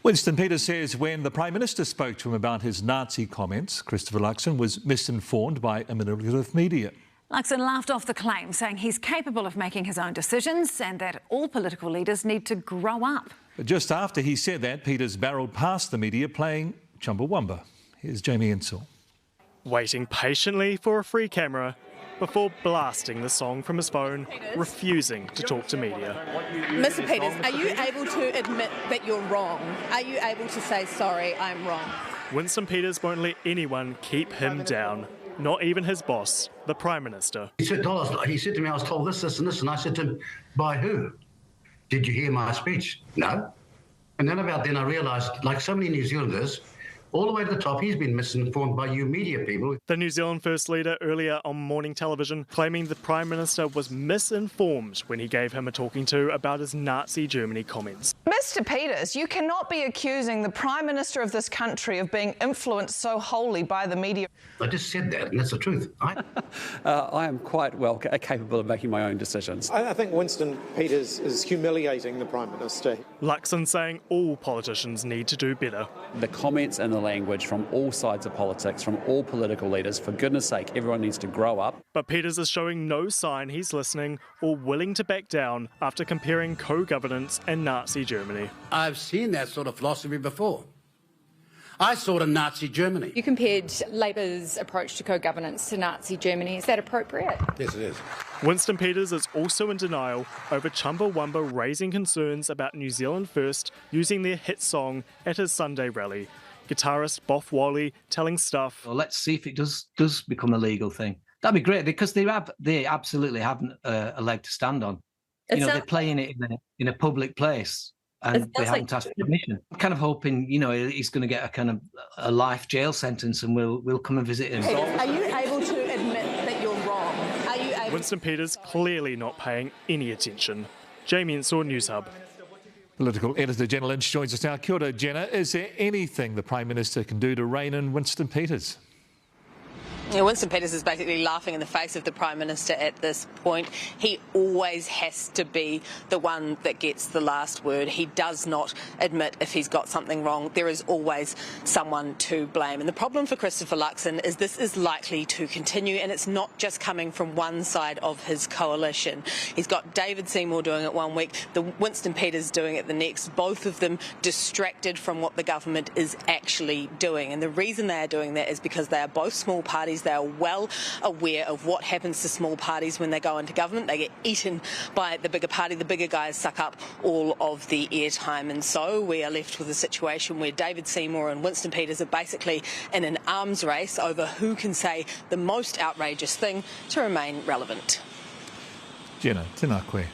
Winston Peters says when the Prime Minister spoke to him about his Nazi comments, Christopher Luxon was misinformed by a manipulative media. Luxon laughed off the claim, saying he's capable of making his own decisions and that all political leaders need to grow up. But just after he said that, Peters barrelled past the media playing Chumbawamba. Here's Jamie Insall. Waiting patiently for a free camera before blasting the song from his phone, refusing to talk to media. Mr. Peters, are you able to admit that you're wrong? Are you able to say, sorry, I'm wrong? Winston Peters won't let anyone keep him down, not even his boss, the Prime Minister. He said to me, I was told this, this and this, and I said to him, by who? Did you hear my speech? No. And then about then I realised, like so many New Zealanders, all the way to the top, he's been misinformed by you media people. The New Zealand First Leader earlier on morning television claiming the Prime Minister was misinformed when he gave him a talking to about his Nazi Germany comments. Mr. Peters, you cannot be accusing the Prime Minister of this country of being influenced so wholly by the media. I just said that, and that's the truth. I am quite well capable of making my own decisions. I think Winston Peters is humiliating the Prime Minister. Luxon saying all politicians need to do better. The comments and the language from all sides of politics, from all political leaders, for goodness sake, everyone needs to grow up. But Peters is showing no sign he's listening or willing to back down after comparing co-governance and Nazi Germany. I've seen that sort of philosophy before. I saw it in Nazi Germany. You compared Labour's approach to co-governance to Nazi Germany. Is that appropriate? Yes, it is. Winston Peters is also in denial over Chumbawamba raising concerns about New Zealand First using their hit song at his Sunday rally. Guitarist Boff Wally telling Stuff, well, let's see if it does become a legal thing. That'd be great, because they absolutely have a leg to stand on. They're playing it in a public place and they haven't asked permission. I'm kind of hoping, he's going to get a life jail sentence and we'll come and visit him. Are you able to admit that you're wrong? Are you able? Winston Peters clearly not paying any attention. Jamie Insall, Newshub. Political editor Jenna Lynch joins us now. Kia ora, Jenna. Is there anything the Prime Minister can do to rein in Winston Peters? Yeah, Winston Peters is basically laughing in the face of the Prime Minister at this point. He always has to be the one that gets the last word. He does not admit if he's got something wrong. There is always someone to blame. And the problem for Christopher Luxon is this is likely to continue, and it's not just coming from one side of his coalition. He's got David Seymour doing it one week, the Winston Peters doing it the next, both of them distracted from what the government is actually doing. And the reason they are doing that is because they are both small parties. They are well aware of what happens to small parties when they go into government. They get eaten by the bigger party. The bigger guys suck up all of the airtime. And so we are left with a situation where David Seymour and Winston Peters are basically in an arms race over who can say the most outrageous thing to remain relevant. Jenna, tēnā koe.